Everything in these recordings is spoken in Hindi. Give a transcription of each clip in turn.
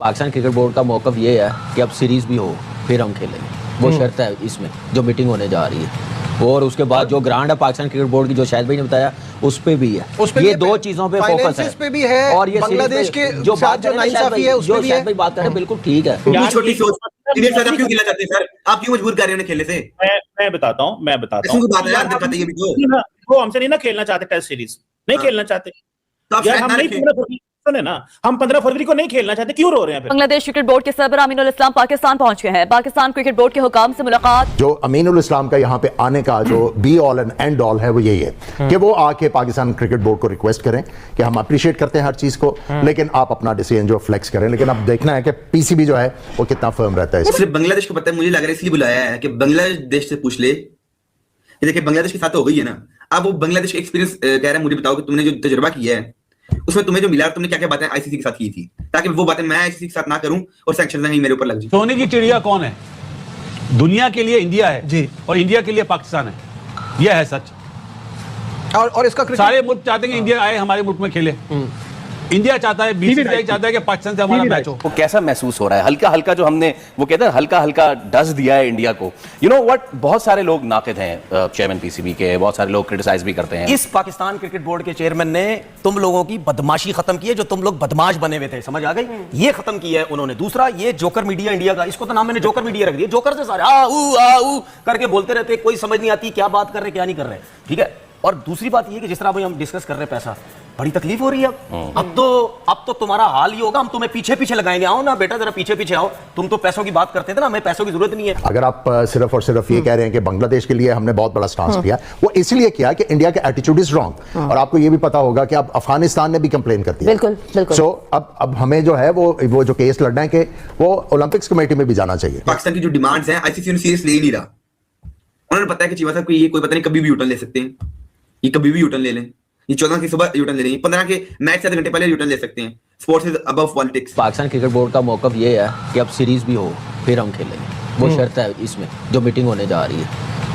पाकिस्तान क्रिकेट बोर्ड का मौक़िफ़ ये है कि अब सीरीज़ भी हो फिर हम खेलेंगे, वो शर्त है इसमें जो मीटिंग होने जा रही है। और उसके बाद जो ग्रांड है पाकिस्तान क्रिकेट बोर्ड की, जो शायद भाई ने बताया, उस पे भी है, ये दो चीजों पे फोकस है। पे भी है और ये बांग्लादेश के जो बात जो नाइंसाफी है उसमें भी शायद भाई बात करें, बिल्कुल ठीक है। छोटी सोच क्यों खेलना चाहते हैं सर? आप क्यों मजबूर कर रहे हैं खेलने से? मैं बताता हूँ वो हमसे नहीं ना खेलना चाहते, टेस्ट सीरीज नहीं खेलना चाहते यार, हम नहीं सुने ना, हम 15 फरवरी को नहीं खेलना चाहते, क्यों रो रहे हैं? बांग्लादेश क्रिकेट बोर्ड के सरबराह अमीनुल इस्लाम पाकिस्तान पहुंच गए हैं। पाकिस्तान क्रिकेट बोर्ड के हुकाम से मुलाकात। जो अमीनुल इस्लाम का यहाँ पे आने का जो be all and and all है वो यही है कि वो आके पाकिस्तान क्रिकेट बोर्ड को रिक्वेस्ट करें कि हम अप्रिशिएट करते हैं हर चीज को, लेकिन आप अपना डिसीजन जो फ्लेक्स करें। लेकिन अब देखना है कि पीसीबी जो है वो कितना फर्म रहता है। सिर्फ बांग्लादेश को पता है, मुझे लग रहा है इसलिए बुलाया है कि बांग्लादेश से पूछ ले। देखिए बांग्लादेश के साथ हो गई है ना, अब वो बांग्लादेश एक्सपीरियंस कह रहा है, मुझे बताओ कि तुमने जो तजुर्बा किया है उसमें तुम्हें जो मिला, तुमने क्या क्या बातें आईसीसी के साथ की थी, ताकि वो बातें मैं आईसीसी के साथ ना करूं और सैंक्शन नहीं मेरे ऊपर लग जाए। सोने की चिड़िया कौन है? दुनिया के लिए इंडिया है जी, और इंडिया के लिए पाकिस्तान है, यह है सच। और इसका सारे मुल्क चाहते हैं कि इंडिया आए हमारे मुल्क में खेले। इंडिया चाहता है, बीसीसीआई चाहता है कि पाकिस्तान से हमारा मैच हो। वो कैसा महसूस हो रहा है? हल्का हल्का जो हमने वो कहते हैं हल्का हल्का डस दिया है इंडिया को। यू नो व्हाट, बहुत सारे लोग नाक़िद हैं चेयरमैन पीसीबी के, बहुत सारे लोग क्रिटिसाइज भी करते हैं। इस पाकिस्तान क्रिकेट बोर्ड के चेयरमैन ने तुम लोगों की बदमाशी खत्म की है, जो तुम लोग बदमाश बने हुए थे, समझ आ गई? ये खत्म किया है उन्होंने। दूसरा, ये जोकर मीडिया इंडिया का, इसको तो नाम मैंने जोकर मीडिया रख दिया। जोकर से सारे आ करके बोलते रहते, कोई समझ नहीं आती क्या बात कर रहे क्या नहीं कर रहे, ठीक है। और दूसरी बात ये कि जिस तरह अभी हम डिस्कस कर रहे हैं, पैसा बड़ी तकलीफ हो रही है अब तो तुम्हारा हाल ही होगा, हम तुम्हें पीछे पीछे लगाएंगे। आओ ना बेटा, जरा पीछे पीछे आओ। तुम तो पैसों की बात करते थे ना, हमें पैसों की जरूरत नहीं है। अगर आप सिर्फ और सिर्फ ये कह रहे हैं कि बांग्लादेश के लिए हमने बहुत बड़ा स्टांस लिया, वो इसलिए किया कि इंडिया का एटीट्यूड इज रॉन्ग। और आपको ये भी पता होगा कि अब अफगानिस्तान ने भी कंप्लेन कर दिया। बिल्कुल बिल्कुल। सो अब हमें जो है वो जो केस लड़ना है कि वो ओलंपिक्स कमेटी में भी जाना चाहिए। पाकिस्तान की जो डिमांड्स हैं आईसीसी सीरियस ले ही नहीं रहा। उन्होंने पता है कि चीमा साहब ये कोई पता नहीं कभी भी यूटर्न ले सकते हैं, ये कभी भी यूटर्न ले लें, ये 14 की सुबह यूटर्न ले लेंगे, 15 के मैच से आधे घंटे पहले यूटर्न ले सकते हैं। Sports is above politics. Pakistan cricket board का मौक़िफ़ ये है कि अब सीरीज़ भी हो फिर हम खेलेंगे, वो शर्त है इसमें जो मीटिंग होने जा रही है।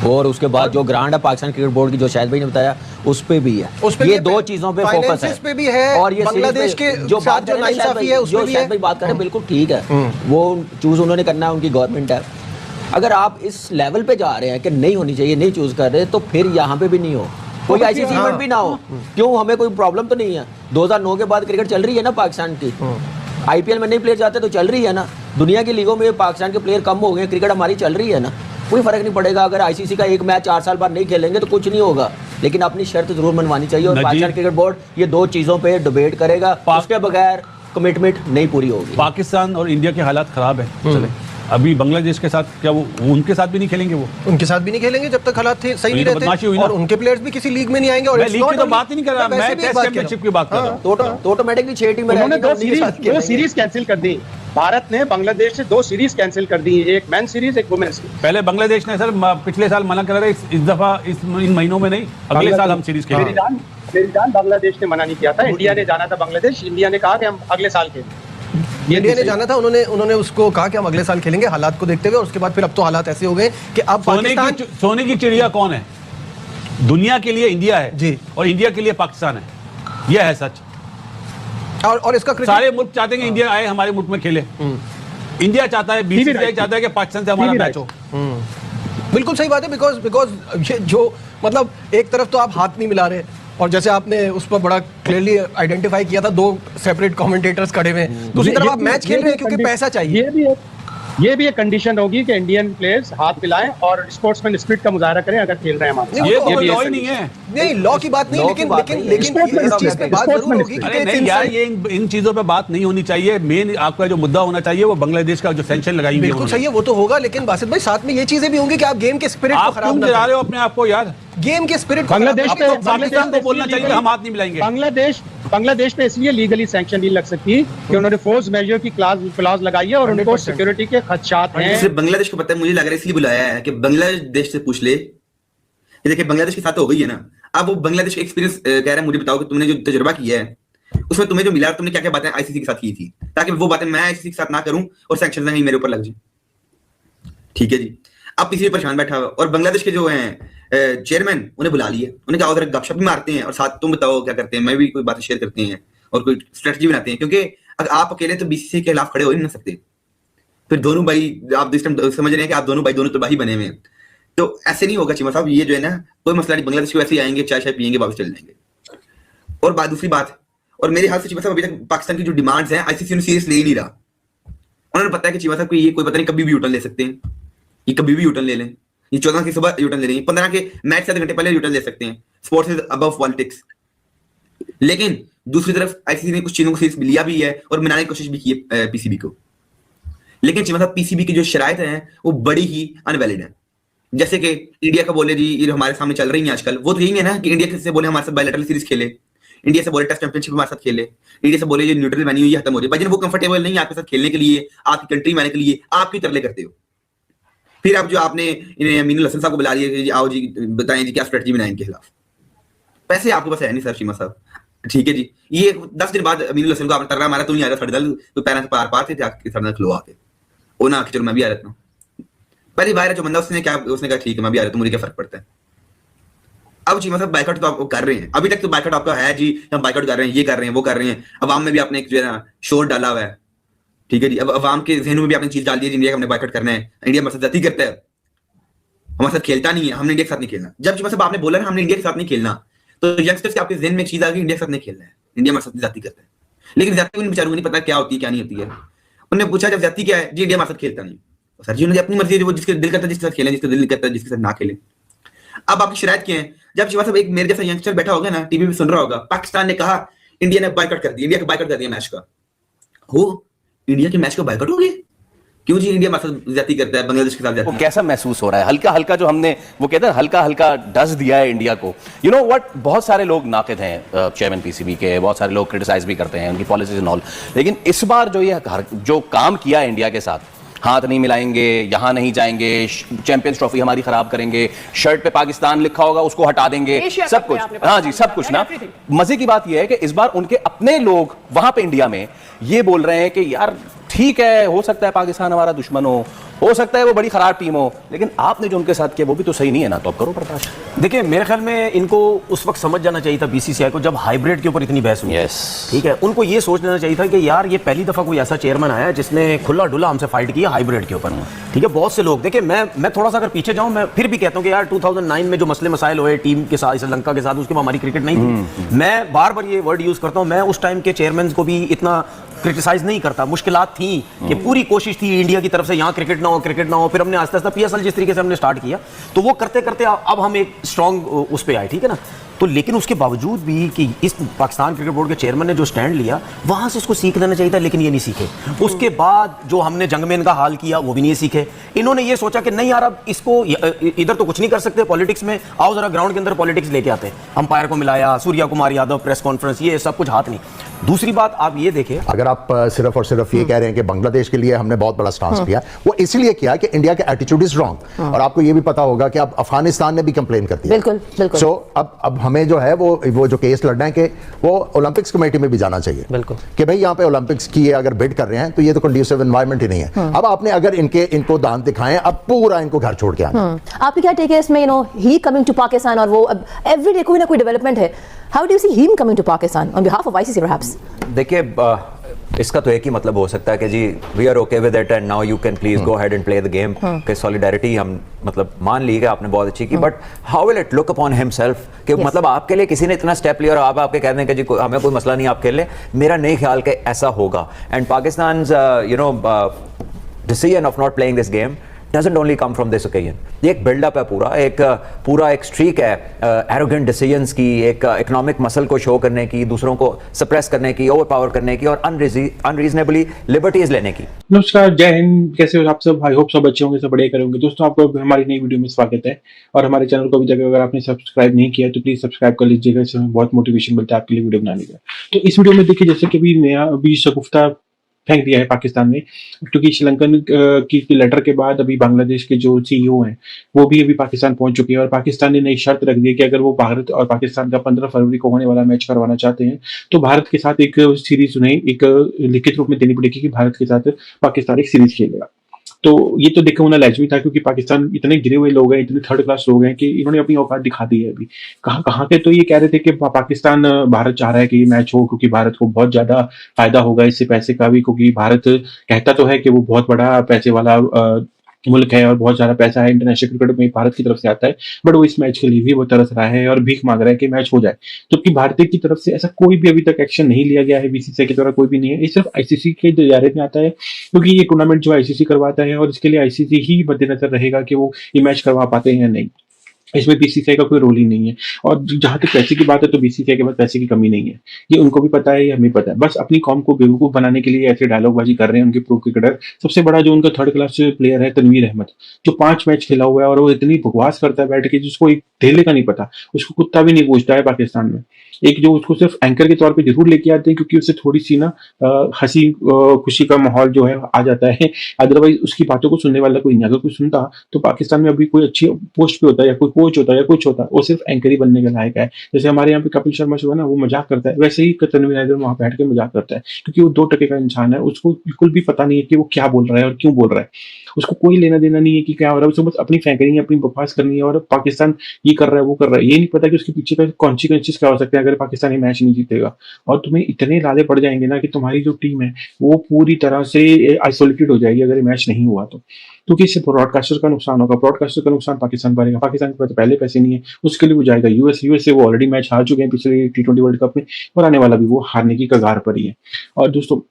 और उसके बाद जो ग्रांड है पाकिस्तान क्रिकेट बोर्ड की, जो शायद भाई ने बताया, उस पे भी है, ये दो चीजों पे फोकस है। पे भी है और ये बांग्लादेश के जो बात जो नाइंसाफी है उसमें भी शायद भाई बात करें, बिल्कुल ठीक है, वो चूज उन्होंने करना है, उनकी गवर्नमेंट है। अगर आप इस लेवल पे जा रहे हैं कि नहीं होनी चाहिए, नहीं चूज कर रहे, तो फिर यहाँ पे भी नहीं हो, कोई आईसीसी इवेंट भी ना हो। क्यों, हमें कोई प्रॉब्लम तो नहीं है। 2009 के बाद क्रिकेट चल रही है ना पाकिस्तान की, आईपीएल में नहीं प्लेयर जाते तो चल रही है ना, दुनिया की लीगों में पाकिस्तान के प्लेयर कम हो गए, क्रिकेट हमारी चल रही है ना, कोई फर्क नहीं पड़ेगा। अगर आईसीसी का एक मैच 4 साल बाद नहीं खेलेंगे तो कुछ नहीं होगा, लेकिन अपनी शर्त जरूर मनवानी चाहिए। और पाकिस्तान क्रिकेट बोर्ड ये दो चीजों पे डिबेट करेगा, उसके बगैर कमिटमेंट नहीं पूरी होगी। पाकिस्तान और इंडिया के हालात खराब है, चले अभी बांग्लादेश के साथ क्या वो उनके साथ भी नहीं खेलेंगे? वो उनके साथ भी नहीं खेलेंगे जब तक हालात सही नहीं रहते, और उनके प्लेयर्स भी किसी लीग में नहीं आएंगे। और मैं लीग की तो बात ही नहीं कर रहा, मैं टेस्ट चैंपियनशिप की बात कर रहा हूं। तो ऑटोमेटिकली 6 टीमें उन्होंने दो सीरीज कैंसिल कर दी। भारत ने बांग्लादेश से 2 सीरीज कैंसिल कर दी, एक मेन सीरीज एक वुमेन्स की। पहले बांग्लादेश ने सर पिछले साल मना कर रहे, इस दफा इन महीनों में नहीं, अगले साल हम सीरीज खेलेंगे। मेरी जान बांग्लादेश ने मना नहीं किया था, इंडिया ने जाना था बांग्लादेश, इंडिया ने कहा कि हम अगले साल खेलेंगे। इंडिया ने जाना था, उन्होंने उसको कहा कि हम अगले साल खेलेंगे, हालात को देखते हुए। और उसके बाद फिर अब तो हालात ऐसे हो गए कि अब सोने की चिड़िया कौन है? दुनिया के लिए इंडिया है जी, और इंडिया के लिए पाकिस्तान है, यह है सच। और इसका सारे मुल्क चाहते हैं कि इंडिया आए हमारे मुल्क में खेले। इंडिया चाहता है, बीसीसीआई चाहता है कि पाकिस्तान से हमारा मैच हो। बिल्कुल सही बात है, बिकॉज ये जो मतलब एक तरफ तो आप हाथ नहीं मिला रहे, और जैसे आपने उस पर बड़ा क्लियरली आइडेंटिफाई किया था, 2 सेपरेट कमेंटेटर्स खड़े हुए हैं, दूसरी तरफ आप मैच खेल रहे हैं क्योंकि पैसा चाहिए। ये भी एक कंडीशन होगी कि इंडियन प्लेयर्स हाथ मिलाएं और स्पोर्ट्समैन स्पिरिट का मुजाहरा करें अगर खेल रहे हैं हम। ये लॉ ही नहीं है, नहीं लॉ की बात नहीं, लेकिन बात जरूर होगी कि यार ये इन चीजों पे बात नहीं होनी चाहिए। मेन आपका जो मुद्दा होना चाहिए वो बांग्लादेश का जो सैंक्शन लगाई, बिल्कुल सही है, वो तो होगा, लेकिन बासित भाई साथ में ये चीजें भी होंगी कि आप गेम के स्पिरिट को खराब ना करें। अपने आप को यार, गेम के स्पिरिट पाकिस्तान को बोलना चाहिए हम हाथ नहीं मिलाएंगे। बांग्लादेश पे इसलिए लीगली सैंक्शन नहीं लग सकती कि उन्होंने फोर्स मेजर की क्लॉज लगाई है और उनको सिक्योरिटी के खदशात हैं। सिर्फ बांग्लादेश को पता है, मुझे लग रहा है इसलिए बुलाया है कि बांग्लादेश से पूछ ले। देखिए बांग्लादेश के साथ हो गई है ना, अब वो बांग्लादेश एक्सपीरियंस कह रहा है, मुझे बताओ कि तुमने जो तजुर्बा किया है उसमें तुम्हें जो मिला, तुमने क्या क्या बातें आईसीसी के साथ की थी, ताकि वो बातें मैं आईसीसी के साथ ना करूं और सैंक्शन नहीं मेरे ऊपर लग जाए। ठीक है जी, अब पिछले परेशान बैठा हुआ, और बांग्लादेश के जो हैं चेयरमैन उन्हें बुला लिया, उन्हें कहा उधर गपशप भी मारते हैं और साथ तुम बताओ क्या करते हैं, मैं भी कोई बातें शेयर करते हैं और कोई स्ट्रेटजी बनाते हैं, क्योंकि अगर आप अकेले तो बीसीसीआई के खिलाफ खड़े हो ही नहीं सकते। फिर दोनों भाई आप इस टाइम समझ रहे हैं कि आप दोनों भाई दोनों तो भाई बने हुए हैं, तो ऐसे नहीं होगा चीमा साहब। ये जो है ना कोई मसला नहीं, बांग्लादेश को ऐसे ही आएंगे, चाय पियेंगे, वापस चले जाएंगे। और बात दूसरी बात, और मेरे ख्याल से चीमा साहब अभी तक पाकिस्तान की जो डिमांड्स हैं आईसीसी ने सीरियस ले ही नहीं रहा। उन्होंने पता है कि चीमा साहब को ये कोई पता नहीं कभी भी यूटर्न ले सकते हैं, ये कभी भी यूटर्न ले लें, ये 14 की सुबह यूटर्न ले लेंगे, 15 के मैच से आधे घंटे पहले यूटर्न ले सकते हैं। Sports is above politics. लेकिन दूसरी तरफ आईसीसी ने कुछ चीजों को सीरियस लिया भी है और मनाने की कोशिश भी की है पीसीबी को। लेकिन चीमा साहब पीसीबी की जो शराइत हैं वो बड़ी ही अनवैलिड है। जैसे कि इंडिया का बोले जी ये हमारे सामने चल रही है आजकल, वो तो यही है ना कि इंडिया से बोले हमारे साथ बायलैटरल सीरीज खेले, इंडिया से बोले टेस्ट चैंपियनशिप हमारे साथ खेले, इंडिया से बोले ये न्यूट्रल वेन्यू ये खत्म हो रही है, भाई वो कंफर्टेबल नहीं आपके साथ खेलने के लिए, आपकी कंट्री में आने के लिए, आप क्यों तरले करते हो? फिर आप जो आपने मीनुल हसन साहब को बुला लिया कि आओ जी बताएं जी क्या स्ट्रेटजी बनाएं इनके खिलाफ। पैसे आपके पास है नहीं सर चीमा साहब, ठीक है जी। ये 10 दिन बाद मीनुल हसन को आपने तरला मारा तो नहीं आ रहा थर्ड दल, तो पैरों से पार थे थर्ड दल खिलो आके वो ना चलो मैं भी आ रहता हूँ। पहली बार जो बंदा उसने कहा ठीक है मैं भी आ रहा हूँ, मुझे क्या फर्क पड़ता है। अब चीमा साहब बाइकआउट तो आप कर रहे हैं, अभी तक तो बाइकआउट आपका है जी, हम बाइकआउट कर रहे हैं, ये कर रहे हैं, वो कर रहे हैं। अवाम में भी आपने एक जो है ना शोर डाला हुआ है, ठीक है जी। अब अवाम के जहनों में भी आपने चीज डाल दी है इंडिया का हमने बाइकआउट करना है, इंडिया हमारे साथ जाती करता है, हमारे साथ खेलता नहीं है, हमने इंडिया के साथ नहीं खेलना। जब चीमा साहब आपने बोला ना हमने इंडिया के साथ नहीं खेलना, तो यंगस्टर्स के आपके जहन में एक चीज आ गई इंडिया के साथ नहीं खेलना है, इंडिया हमारे साथ जाती करता है। लेकिन जाती उन बेचारों को नहीं पता क्या होती है क्या नहीं होती है। उन्होंने पूछा जब जाती क्या है जी, इंडिया हमारे साथ खेलता नहीं। सर जी उन्होंने अपनी मर्जी वो जिसके दिल करता है जिसके साथ खेलें, जिसका दिल नहीं करता जिसके साथ ना खेलें। अब आपकी शिकायत क्या है? जब चीमा साहब एक मेरे जैसा यंगस्टर बैठा होगा ना टीवी पे सुन रहा होगा, पाकिस्तान ने कहा इंडिया ने बाइकआउट कर दिया, इंडिया का बाइकआउट कर दिया मैच का, हो इंडिया के मैच का बाइकआउट हो गया क्यों जी? इंडिया हमारे साथ जाती करता है, बांग्लादेश के साथ जाती वो कैसा महसूस हो रहा है? हल्का हल्का जो हमने वो कहते हैं हल्का हल्का डस दिया है इंडिया को। यू नो व्हाट, बहुत सारे लोग नाकिद हैं चेयरमैन पीसीबी के, बहुत सारे लोग क्रिटिसाइज भी करते हैं उनकी पॉलिसीज एंड ऑल, लेकिन इस बार जो काम किया है इंडिया के साथ, हाथ नहीं मिलाएंगे, यहां नहीं जाएंगे, चैंपियंस ट्रॉफी हमारी खराब करेंगे, शर्ट पे पाकिस्तान लिखा होगा उसको हटा देंगे, सब कुछ, हाँ जी सब कुछ ना। मजे की बात यह है कि इस बार उनके अपने लोग वहां पे इंडिया में ये बोल रहे हैं कि यार ठीक है, हो सकता है पाकिस्तान हमारा दुश्मन हो सकता है वो बड़ी खराब टीम हो, लेकिन आपने जो उनके साथ किया वो भी तो सही नहीं है ना, तो अब करो बर्दाश्त। देखिए मेरे ख्याल में इनको उस वक्त समझ जाना चाहिए था बीसीसीआई को, जब हाइब्रिड के ऊपर इतनी बहस हुई। ठीक है, उनको ये सोच लेना चाहिए था कि यार ये पहली दफा कोई ऐसा चेयरमैन आया जिसने खुला डुला हमसे फाइट किया हाइब्रिड के ऊपर। ठीक है, बहुत से लोग, देखिए मैं थोड़ा सा अगर पीछे जाऊं, मैं फिर भी कहता हूं कि यार 2009 में जो मसले मसाइल हुए टीम के साथ, श्रीलंका के साथ, उसके बाद हमारी क्रिकेट नहीं थी। मैं बार बार ये वर्ड यूज करता हूं, मैं उस टाइम के चेयरमैन को भी इतना क्रिटिसाइज नहीं करता। मुश्किलात थी कि पूरी कोशिश थी इंडिया की तरफ से यहाँ क्रिकेट ना हो, फिर हमने आस्ते आस्ते पीएसएल जिस तरीके से हमने स्टार्ट किया, तो वो करते करते अब हम एक स्ट्रॉन्ग उस पे आए, ठीक है ना। तो लेकिन उसके बावजूद भी कि इस पाकिस्तान क्रिकेट बोर्ड के चेयरमैन ने जो स्टैंड लिया, वहां से इसको सीख लेना चाहिए था, लेकिन ये नहीं सीखे। उसके बाद जो हमने जंगमेन का हाल किया वो भी नहीं सीखे। इन्होंने ये सोचा कि नहीं यार अब इसको इधर तो कुछ नहीं कर सकते पॉलिटिक्स में, आओ जरा ग्राउंड के अंदर पॉलिटिक्स लेके आते हैं। अंपायर को मिलाया, सूर्या कुमार यादव प्रेस कॉन्फ्रेंस, ये सब कुछ हाथ नहीं। दूसरी बात आप ये देखें, अगर आप सिर्फ और सिर्फ ये कह रहे हैं कि बांग्लादेश के लिए हमने बहुत बड़ा स्टांस लिया, वो इसलिए किया कि इंडिया का एटीट्यूड इज रॉन्ग। और आपको ये भी पता होगा कि अब अफगानिस्तान ने भी कंप्लेन कर दिया। बिल्कुल बिल्कुल। सो अब हमें जो है वो जो केस लड़ना है कि वो ओलंपिक्स कमेटी में भी जाना चाहिए, बिल्कुल, कि भाई यहाँ पे ओलंपिक्स की अगर बिड कर रहे हैं तो ये तो कंडीसिव एनवायरनमेंट ही नहीं है। अब आपने अगर इनको दांत दिखाएं, अब पूरा इनको घर छोड़ के आना। आपकी क्या टेक है इसमें, you know he coming to Pakistan, और वो अब एवरीडे कोई ना कोई डेवलपमेंट है। How do you see him coming to Pakistan on behalf of ICC perhaps? देखिए इसका तो एक ही मतलब हो सकता है कि जी we are okay with it and now you can please go ahead and play the game, कि सॉलिडारिटी हम मतलब मान ली कि आपने बहुत अच्छी की, but how will it look upon himself कि मतलब आपके लिए किसी ने इतना स्टेप लिया और आप आपके कहते हैं कि जी हमें कोई मसला नहीं आप खेल लें। मेरा नहीं ख्याल कि ऐसा होगा। And Pakistan you know decision of not playing this game doesn't only come from this occasion. ये एक बिल्डअप है, पूरा एक स्ट्रीक है एरोगेंट डिसीजंस की, एक इकोनॉमिक मसल को शो करने की, दूसरों को सप्रेस करने की, ओवरपावर करने की और अनरीजनेबली लिबर्टीज लेने की। नमस्कार, जय हिंद, कैसे हो आप सब? आई होप सब अच्छे होंगे, सब बढ़िया करेंगे। दोस्तों आपको हमारी नई वीडियो में स्वागत है, और हमारे चैनल को अभी तक अगर आपने सब्सक्राइब नहीं किया तो प्लीज सब्सक्राइब कर लीजिएगा, इससे हमें बहुत मोटिवेशन मिलता है आपके लिए वीडियो बनाने का। तो इस वीडियो में देखिए, जैसे कि अभी शगुफ्ता फेंक दिया है पाकिस्तान ने, क्योंकि श्रीलंकन की लेटर के बाद अभी बांग्लादेश के जो सीईओ हैं वो भी अभी पाकिस्तान पहुंच चुके हैं, और पाकिस्तान ने नई शर्त रख दी है कि अगर वो भारत और पाकिस्तान का 15 फरवरी को होने वाला मैच करवाना चाहते हैं तो भारत के साथ एक सीरीज उन्हें एक लिखित रूप में देनी पड़ेगी कि भारत के साथ पाकिस्तान एक सीरीज खेलेगा। तो ये तो देखो होना लाजमी था, क्योंकि पाकिस्तान इतने गिरे हुए लोग हैं, इतने थर्ड क्लास लोग हैं कि इन्होंने अपनी औकात दिखा दी है अभी। कहाँ के तो ये कह रहे थे कि पाकिस्तान भारत चाह रहा है कि ये मैच हो, क्योंकि भारत को बहुत ज्यादा फायदा होगा इससे, पैसे का भी, क्योंकि भारत कहता तो है कि वो बहुत बड़ा पैसे वाला मुल्क है और बहुत ज्यादा पैसा है इंटरनेशनल क्रिकेट में भारत की तरफ से आता है, बट वो इस मैच के लिए भी वो तरस रहा है और भीख मांग रहा है कि मैच हो जाए। जबकि भारतीय की तरफ से ऐसा कोई भी अभी तक एक्शन नहीं लिया गया है, बीसीसीआई की तरफ कोई भी नहीं है। ये सिर्फ आईसीसी के दायरे में आता है, क्योंकि ये टूर्नामेंट जो आईसीसी करवाता है और इसके लिए आईसीसी ही मद्देनजर रहेगा कि वो ये मैच करवा पाते हैं या नहीं। इसमें बीसीसीआई का कोई रोल ही नहीं है। और जहां तक पैसे की बात है तो बीसीसीआई के पास पैसे की कमी नहीं है, ये उनको भी पता है, ये हमें पता है। बस अपनी कौम को बेवकूफ बनाने के लिए ऐसे डायलॉगबाजी कर रहे हैं उनके प्रो क्रिकेटर। सबसे बड़ा जो उनका थर्ड क्लास प्लेयर है तनवीर अहमद, जो 5 मैच खेला हुआ है और वो इतनी बकवास करता है बैठ के जिसको एक धेले का नहीं पता, उसको कुत्ता भी नहीं पूछता है पाकिस्तान में। एक जो उसको सिर्फ एंकर के तौर पे जरूर लेके आते हैं, क्योंकि उससे थोड़ी सी ना हंसी खुशी का माहौल जो है आ जाता है, अदरवाइज उसकी बातों को सुनने वाला कोई नहीं। अगर कोई सुनता तो पाकिस्तान में अभी कोई अच्छी पोस्ट पे होता है या कोई कोच होता है या कुछ होता है, वो सिर्फ एंकर ही बनने के लायक है। जैसे हमारे यहाँ पे कपिल शर्मा जो है ना वो मजाक करता है, वैसे ही तनवीर हैदर वहां बैठ के मजाक करता है, क्योंकि वो 2 टके का इंसान है, उसको बिल्कुल भी पता नहीं है कि वो क्या बोल रहा है और क्यों बोल रहा है। उसको कोई लेना देना नहीं है कि क्या हो रहा है, उसको बस अपनी फेंकनी है, अपनी बकवास करनी है और पाकिस्तान ये कर रहा है वो कर रहा है। ये नहीं पता कि उसके पीछे का कॉन्सिक्वेंसेस क्या हो सकते हैं अगर पाकिस्तान ये मैच नहीं जीतेगा। और तुम्हें इतने लाले पड़ जाएंगे ना कि तुम्हारी जो टीम है वो पूरी तरह से आइसोलेटेड हो जाएगी अगर ये मैच नहीं हुआ तो, क्योंकि इससे ब्रॉडकास्टर का नुकसान होगा। ब्रॉडकास्टर का नुकसान पाकिस्तान पड़ेगा, पाकिस्तान के पास पहले पैसे नहीं है, उसके लिए वो जाएगा यूएस से वो ऑलरेडी मैच हार चुके हैं पिछले T20 वर्ल्ड कप में, और आने वाला भी वो हारने की कगार पर ही है। और दोस्तों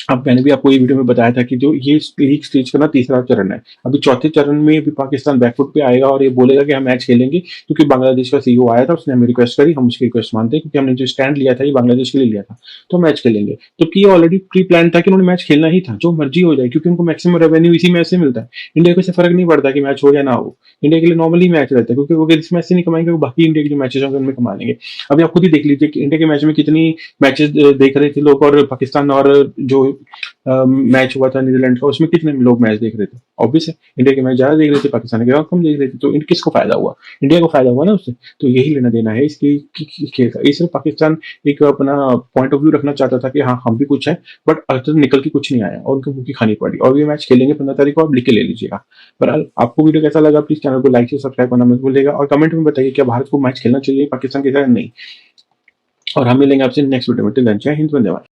अब मैंने भी आपको ये वीडियो में बताया था कि जो ये लीग स्टेज का ना 3रा चरण है, अभी 4थे चरण में भी पाकिस्तान बैकफुट पे आएगा और ये बोलेगा कि हम मैच खेलेंगे, क्योंकि बांग्लादेश का सीईओ आया था, उसने हमें रिक्वेस्ट करी, हम उसकी रिक्वेस्ट मानते हैं, क्योंकि हमने जो स्टैंड लिया था ये बांग्लादेश के लिए लिया था, तो मैच खेलेंगे। तो ये ऑलरेडी प्री प्लान था कि उन्होंने मैच खेलना ही था, जो मर्जी हो जाए, क्योंकि उनको मैक्सिमम रेवेन्यू इसी मैच से मिलता है। इंडिया को इससे फर्क नहीं पड़ता कि मैच हो या ना हो, इंडिया के लिए नॉर्मली मैच रहता है, क्योंकि वो इस मैच से नहीं कमाएंगे, वो बाकी इंडिया के जो मैचेस होंगे उनमें कमा लेंगे। अभी आप खुद ही देख लीजिए कि इंडिया के मैच में कितनी मैचेस देख रहे थे लोग, और पाकिस्तान और जो मैच हुआ था नीदरलैंड का उसमें कितने लोग मैच देख रहे थे। ऑब्वियस है इंडिया के मैच ज्यादा देख रहे थे, पाकिस्तान के कम देख रहे थे, तो किसको फायदा हुआ? इंडिया को फायदा हुआ ना उससे। तो यही लेना देना है इसकी खेल का। ये सिर्फ पाकिस्तान एक अपना पॉइंट ऑफ व्यू रखना चाहता था कि हाँ हम भी कुछ है, बट अंदर निकल के कुछ नहीं आया और उनको भूखी खानी पड़ी। और ये मैच खेलेंगे 15 तारीख को, आप लिख के ले लीजिएगा। पर आपको वीडियो कैसा लगा प्लीज चैनल को लाइक से सब्सक्राइब करना मत भूलिएगा, और कमेंट में बताइए क्या भारत को मैच खेलना चाहिए पाकिस्तान के साथ नहीं। और हम मिलेंगे आपसे नेक्स्ट वीडियो में। जय हिंद, वंदे मातरम।